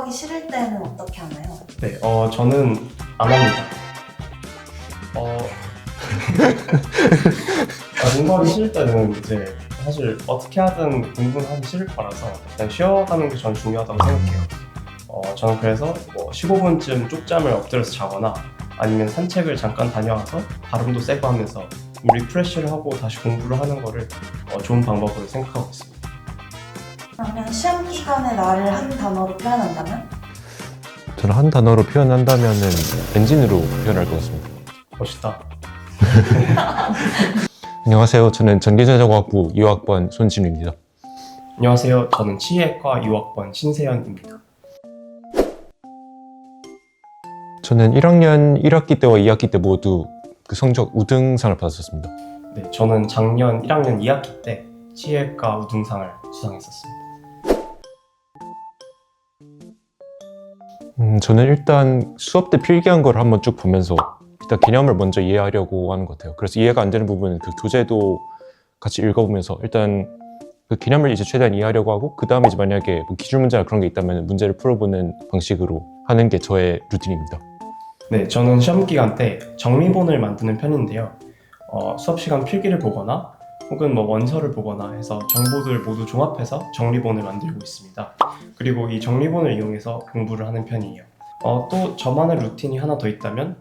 공부하기 싫을 때는 어떻게 하나요? 네, 저는 안 합니다. 공부하기 싫을 때는 이제 사실 어떻게 하든 공부는 하기 싫을 거라서 일단 쉬어가는 게 저는 중요하다고 생각해요. 저는 그래서 15분쯤 쪽잠을 엎드려서 자거나 아니면 산책을 잠깐 다녀와서 발음도 세고 하면서 리프레시를 하고 다시 공부를 하는 거를 좋은 방법으로 생각하고 있습니다. 그러면 시험 기간에 나를 한 단어로 표현한다면? 저는 한 단어로 표현한다면은 엔진으로 표현할 것 같습니다. 멋있다. 안녕하세요. 저는 전기전자공학부 2학번 손진우입니다. 안녕하세요. 저는 치의학과 2학번 신세현입니다. 저는 1학년 1학기 때와 2학기 때 모두 그 성적 우등상을 받았었습니다. 네, 저는 작년 1학년 2학기 때 치의학과 우등상을 수상했었습니다. 저는 일단 수업 때 필기한 걸 한번 쭉 보면서 일단 개념을 먼저 이해하려고 하는 것 같아요. 그래서 이해가 안 되는 부분은 그 교재도 같이 읽어보면서 일단 그 개념을 이제 최대한 이해하려고 하고 그 다음에 이제 만약에 뭐 기출문제나 그런 게 있다면 문제를 풀어보는 방식으로 하는 게 저의 루틴입니다. 네, 저는 시험 기간 때 정리본을 만드는 편인데요. 수업 시간 필기를 보거나 혹은 원서를 보거나 해서 정보들 모두 종합해서 정리본을 만들고 있습니다. 그리고 이 정리본을 이용해서 공부를 하는 편이에요. 또 저만의 루틴이 하나 더 있다면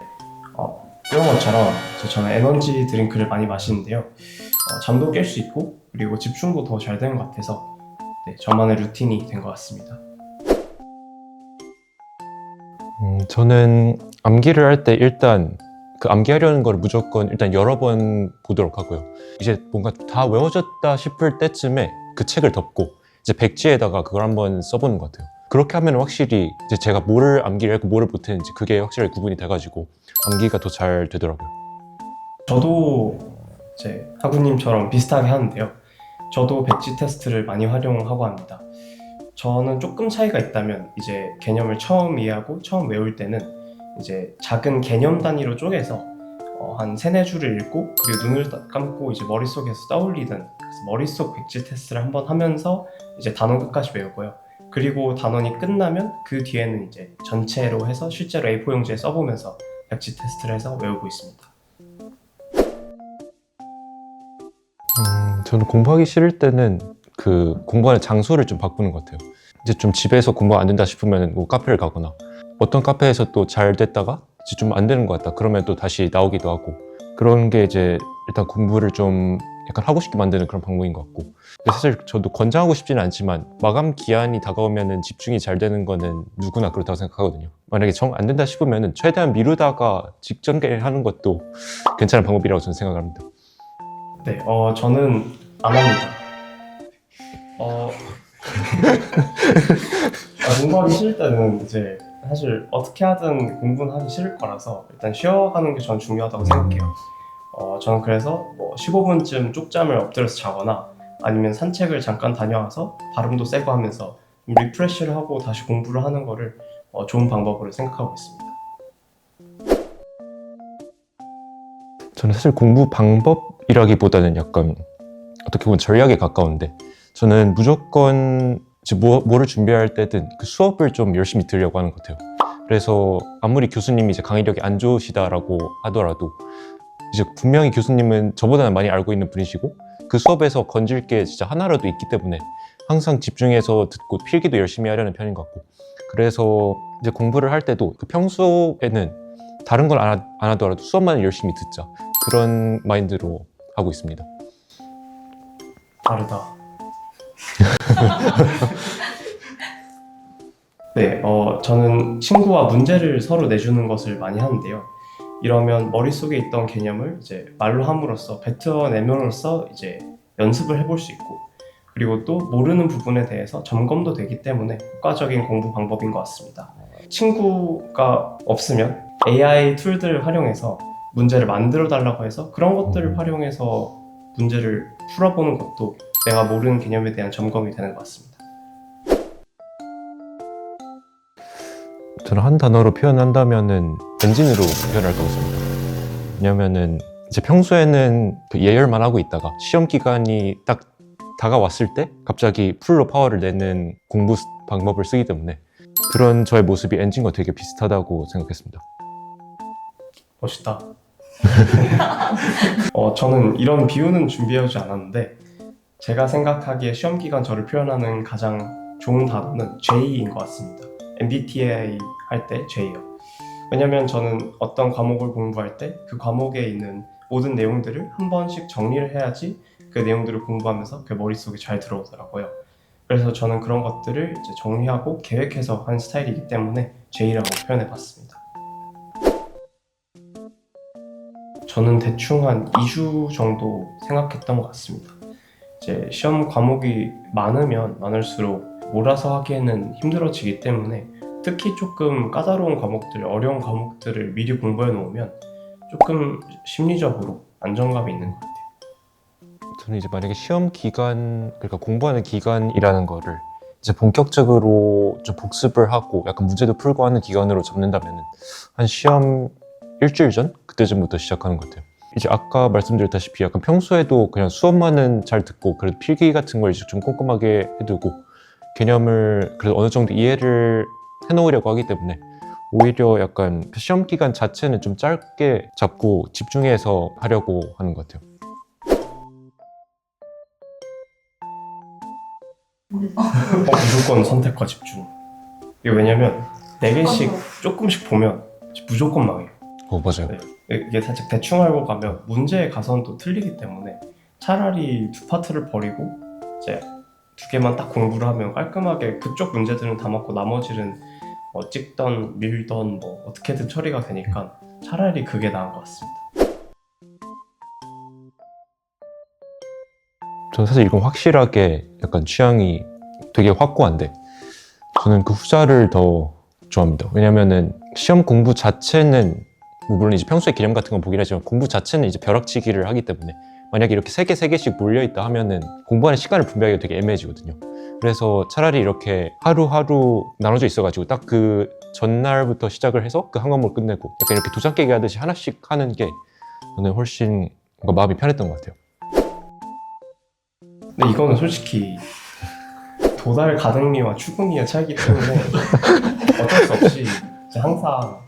이런 것처럼 저는 에너지 드링크를 많이 마시는데요. 잠도 깰 수 있고 그리고 집중도 더 잘 되는 것 같아서 네, 저만의 루틴이 된 것 같습니다. 저는 암기를 할 때 일단 그 암기하려는 걸 무조건 일단 여러 번 보도록 하고요. 이제 뭔가 다 외워졌다 싶을 때쯤에 그 책을 덮고 이제 백지에다가 그걸 한번 써보는 것 같아요. 그렇게 하면 확실히 이제 제가 뭐를 암기를 했고 뭐를 못했는지 그게 확실히 구분이 돼가지고 암기가 더 잘 되더라고요. 저도 이제 하구님처럼 비슷하게 하는데요. 저도 백지 테스트를 많이 활용하고 합니다. 저는 조금 차이가 있다면 이제 개념을 처음 이해하고 처음 외울 때는 이제 작은 개념 단위로 쪼개서 한 3-4줄을 읽고 그리고 눈을 감고 이제 머릿속에서 떠올리든 그래서 머릿속 백지 테스트를 한번 하면서 이제 단원 끝까지 외우고요. 그리고 단원이 끝나면 그 뒤에는 이제 전체로 해서 실제로 A4 용지에 써보면서 백지 테스트를 해서 외우고 있습니다. 저는 공부하기 싫을 때는 그 공부하는 장소를 좀 바꾸는 것 같아요. 이제 좀 집에서 공부가 안 된다 싶으면 뭐 카페를 가거나 어떤 카페에서 또 잘 됐다가 이제 좀 안 되는 것 같다 그러면 또 다시 나오기도 하고 그런 게 이제 일단 공부를 좀 약간 하고 싶게 만드는 그런 방법인 것 같고 근데 사실 저도 권장하고 싶지는 않지만 마감 기한이 다가오면은 집중이 잘 되는 거는 누구나 그렇다고 생각하거든요. 만약에 정 안 된다 싶으면은 최대한 미루다가 직전에 하는 것도 괜찮은 방법이라고 저는 생각합니다. 네, 저는 안 합니다. 공부하기 싫을 때는 이제 사실 어떻게 하든 공부는 하기 싫을 거라서 일단 쉬어가는 게 저는 중요하다고 생각해요. 저는 그래서 15분쯤 쪽잠을 엎드려서 자거나 아니면 산책을 잠깐 다녀와서 발음도 세고 하면서 리프레시를 하고 다시 공부를 하는 거를 좋은 방법으로 생각하고 있습니다. 저는 사실 공부 방법이라기보다는 약간 어떻게 보면 전략에 가까운데 저는 무조건 뭐를 준비할 때든 그 수업을 좀 열심히 들으려고 하는 것 같아요. 그래서 아무리 교수님이 이제 강의력이 안 좋으시다라고 하더라도 이제 분명히 교수님은 저보다는 많이 알고 있는 분이시고 그 수업에서 건질 게 진짜 하나라도 있기 때문에 항상 집중해서 듣고 필기도 열심히 하려는 편인 것 같고 그래서 이제 공부를 할 때도 그 평소에는 다른 걸 안 하더라도 수업만 열심히 듣자 그런 마인드로 하고 있습니다. 다르다. 네, 저는 친구와 문제를 서로 내주는 것을 많이 하는데요. 이러면 머릿속에 있던 개념을 이제 말로 함으로써 뱉어내므로써 이제 연습을 해볼 수 있고 그리고 또 모르는 부분에 대해서 점검도 되기 때문에 효과적인 공부 방법인 것 같습니다. 친구가 없으면 AI 툴들을 활용해서 문제를 만들어 달라고 해서 그런 것들을 활용해서 문제를 풀어보는 것도 내가 모르는 개념에 대한 점검이 되는 것 같습니다. 저는 한 단어로 표현한다면은 엔진으로 표현할 것 같습니다. 왜냐면은 이제 평소에는 그 예열만 하고 있다가 시험 기간이 딱 다가왔을 때 갑자기 풀로 파워를 내는 공부 방법을 쓰기 때문에 그런 저의 모습이 엔진과 되게 비슷하다고 생각했습니다. 멋있다. 저는 이런 비유는 준비해오지 않았는데 제가 생각하기에 시험 기간 저를 표현하는 가장 좋은 단어는 J인 것 같습니다. MBTI 할 때 J요. 왜냐면 저는 어떤 과목을 공부할 때 그 과목에 있는 모든 내용들을 한 번씩 정리를 해야지 그 내용들을 공부하면서 그 머릿속에 잘 들어오더라고요. 그래서 저는 그런 것들을 이제 정리하고 계획해서 한 스타일이기 때문에 J라고 표현해봤습니다. 저는 대충 한 2주 정도 생각했던 것 같습니다. 이제 시험 과목이 많으면 많을수록 몰아서 하기에는 힘들어지기 때문에 특히 조금 까다로운 과목들, 어려운 과목들을 미리 공부해 놓으면 조금 심리적으로 안정감이 있는 것 같아요. 저는 이제 만약에 시험 기간, 그러니까 공부하는 기간이라는 거를 이제 본격적으로 좀 복습을 하고 약간 문제도 풀고 하는 기간으로 잡는다면 한 시험 일주일 전? 그때쯤부터 시작하는 것 같아요. 이제 아까 말씀드렸다시피 약간 평소에도 그냥 수업만은 잘 듣고 그래도 필기 같은 걸 이제 좀 꼼꼼하게 해두고 개념을 그래도 어느 정도 이해를 해놓으려고 하기 때문에 오히려 약간 시험 기간 자체는 좀 짧게 잡고 집중해서 하려고 하는 것 같아요. 무조건 선택과 집중. 이게 왜냐면 4개씩 조금씩 보면 무조건 망해요. 맞아요. 네. 이게 살짝 대충 알고 가면 문제에 가서는 또 틀리기 때문에 차라리 두 파트를 버리고 이제 2개만 딱 공부를 하면 깔끔하게 그쪽 문제들은 다 맞고 나머지는 찍던 밀던 어떻게든 처리가 되니까 차라리 그게 나은 것 같습니다. 저는 사실 이건 확실하게 약간 취향이 되게 확고한데 저는 그 후자를 더 좋아합니다. 왜냐면은 시험 공부 자체는 물론 이제 평소에 개념 같은 건 보긴 하지만 공부 자체는 이제 벼락치기를 하기 때문에 만약에 이렇게 3개씩 몰려있다 하면은 공부하는 시간을 분배하기가 되게 애매해지거든요. 그래서 차라리 이렇게 하루하루 나눠져 있어가지고 딱 그 전날부터 시작을 해서 그 한 과목을 끝내고 약간 이렇게 도장 깨기 하듯이 하나씩 하는 게 저는 훨씬 뭔가 마음이 편했던 것 같아요. 근데 이거는 솔직히 도달 가등미와 추구미의 차이기 때문에 어쩔 수 없이 이제 항상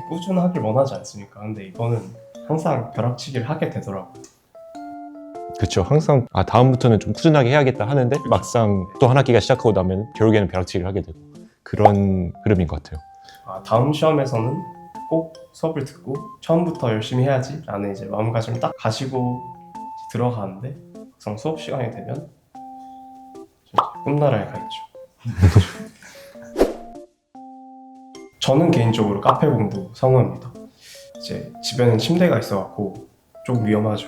꾸준하길 원하지 않습니까? 근데 이거는 항상 벼락치기를 하게 되더라고요. 그렇죠. 항상 다음부터는 좀 꾸준하게 해야겠다 하는데 막상 또 한 학기가 시작하고 나면 결국에는 벼락치기를 하게 되고 그런 흐름인 것 같아요. 다음 시험에서는 꼭 수업을 듣고 처음부터 열심히 해야지 라는 이제 마음가짐을 딱 가지고 들어가는데 막상 수업 시간이 되면 꿈나라에 가 있죠. 저는 개인적으로 카페 공부 선호합니다. 이제 집에는 침대가 있어갖고 좀 위험하죠.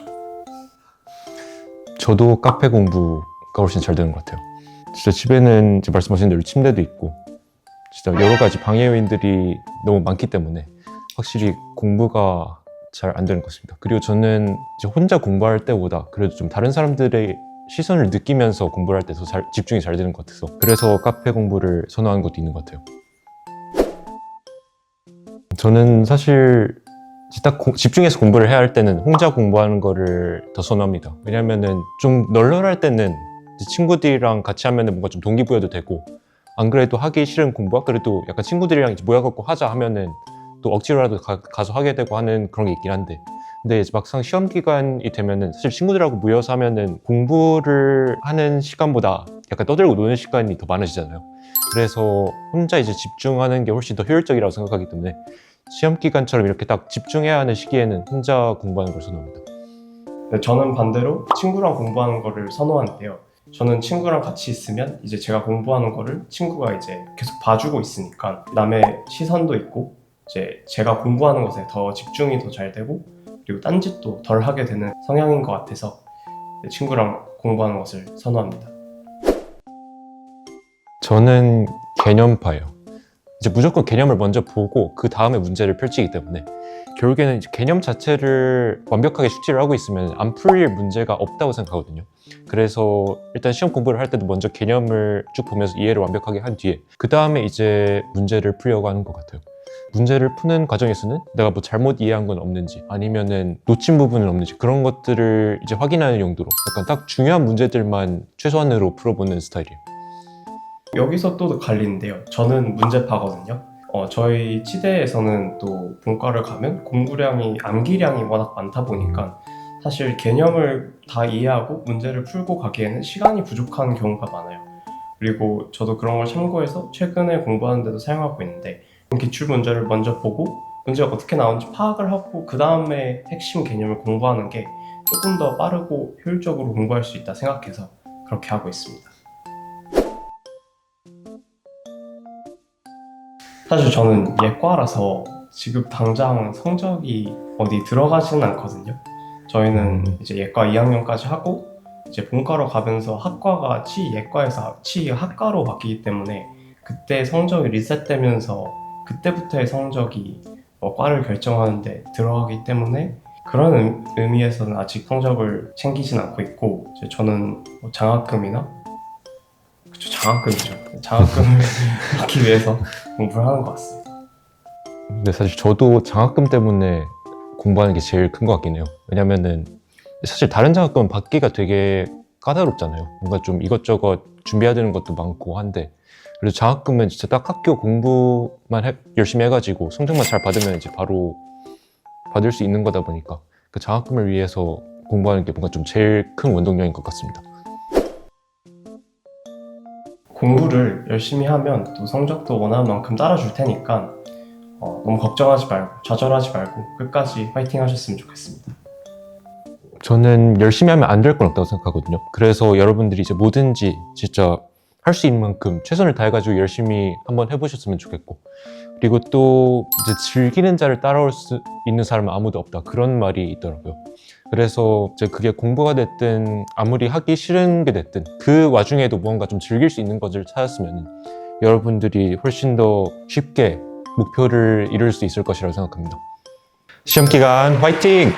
저도 카페 공부가 훨씬 잘 되는 것 같아요. 진짜 집에는 이제 말씀하신 대로 침대도 있고 진짜 여러 가지 방해 요인들이 너무 많기 때문에 확실히 공부가 잘 안 되는 것 같습니다. 그리고 저는 이제 혼자 공부할 때보다 그래도 좀 다른 사람들의 시선을 느끼면서 공부를 할 때 더 집중이 잘 되는 것 같아서 그래서 카페 공부를 선호하는 것도 있는 것 같아요. 저는 사실 딱 집중해서 공부를 해야 할 때는 혼자 공부하는 거를 더 선호합니다. 왜냐면은 좀 널널할 때는 친구들이랑 같이 하면은 뭔가 좀 동기부여도 되고 안 그래도 하기 싫은 공부가 그래도 약간 친구들이랑 이제 모여갖고 하자 하면은 또 억지로라도 가서 하게 되고 하는 그런 게 있긴 한데 근데 이제 막상 시험 기간이 되면은 사실 친구들하고 모여서 하면은 공부를 하는 시간보다 약간 떠들고 노는 시간이 더 많아지잖아요. 그래서 혼자 이제 집중하는 게 훨씬 더 효율적이라고 생각하기 때문에 시험 기간처럼 이렇게 딱 집중해야 하는 시기에는 혼자 공부하는 걸 선호합니다. 저는 반대로 친구랑 공부하는 거를 선호하는데요. 저는 친구랑 같이 있으면 이제 제가 공부하는 거를 친구가 이제 계속 봐주고 있으니까 남의 시선도 있고 이제 제가 공부하는 것에 더 집중이 더 잘 되고 그리고 딴짓도 덜 하게 되는 성향인 것 같아서 친구랑 공부하는 것을 선호합니다. 저는 개념파예요. 이제 무조건 개념을 먼저 보고 그 다음에 문제를 펼치기 때문에 결국에는 이제 개념 자체를 완벽하게 숙지를 하고 있으면 안 풀릴 문제가 없다고 생각하거든요. 그래서 일단 시험 공부를 할 때도 먼저 개념을 쭉 보면서 이해를 완벽하게 한 뒤에 그 다음에 이제 문제를 풀려고 하는 것 같아요. 문제를 푸는 과정에서는 내가 뭐 잘못 이해한 건 없는지 아니면은 놓친 부분은 없는지 그런 것들을 이제 확인하는 용도로 약간 딱 중요한 문제들만 최소한으로 풀어보는 스타일이에요. 여기서 또 갈리는데요. 저는 문제파거든요. 저희 치대에서는 또 본과를 가면 공부량이, 암기량이 워낙 많다 보니까 사실 개념을 다 이해하고 문제를 풀고 가기에는 시간이 부족한 경우가 많아요. 그리고 저도 그런 걸 참고해서 최근에 공부하는 데도 사용하고 있는데, 기출 문제를 먼저 보고 문제가 어떻게 나오는지 파악을 하고 그 다음에 핵심 개념을 공부하는 게 조금 더 빠르고 효율적으로 공부할 수 있다 생각해서 그렇게 하고 있습니다. 사실 저는 예과라서 지금 당장 성적이 어디 들어가지는 않거든요. 저희는 이제 예과 2학년까지 하고 이제 본과로 가면서 학과가 치예과에서 치학과로 바뀌기 때문에 그때 성적이 리셋되면서 그때부터의 성적이 과를 결정하는데 들어가기 때문에 그런 의미에서는 아직 성적을 챙기진 않고 있고, 이제 저는 장학금이나 장학금이죠. 장학금을 받기 위해서 공부를 하는 것 같습니다. 근데 사실 저도 장학금 때문에 공부하는 게 제일 큰 것 같긴 해요. 왜냐면은 사실 다른 장학금은 받기가 되게 까다롭잖아요. 뭔가 좀 이것저것 준비해야 되는 것도 많고 한데, 그래서 장학금은 진짜 딱 학교 공부만 열심히 해가지고 성적만 잘 받으면 이제 바로 받을 수 있는 거다 보니까 그 장학금을 위해서 공부하는 게 뭔가 좀 제일 큰 원동력인 것 같습니다. 공부를 열심히 하면 또 성적도 원하는 만큼 따라줄 테니까 너무 걱정하지 말고 좌절하지 말고 끝까지 파이팅 하셨으면 좋겠습니다. 저는 열심히 하면 안 될 건 없다고 생각하거든요. 그래서 여러분들이 이제 뭐든지 진짜 할 수 있는 만큼 최선을 다해가지고 열심히 한번 해보셨으면 좋겠고, 그리고 또 이제 즐기는 자를 따라올 수 있는 사람은 아무도 없다, 그런 말이 있더라고요. 그래서 이제 그게 공부가 됐든 아무리 하기 싫은 게 됐든 그 와중에도 무언가 좀 즐길 수 있는 것을 찾았으면 여러분들이 훨씬 더 쉽게 목표를 이룰 수 있을 것이라고 생각합니다. 시험 기간 화이팅!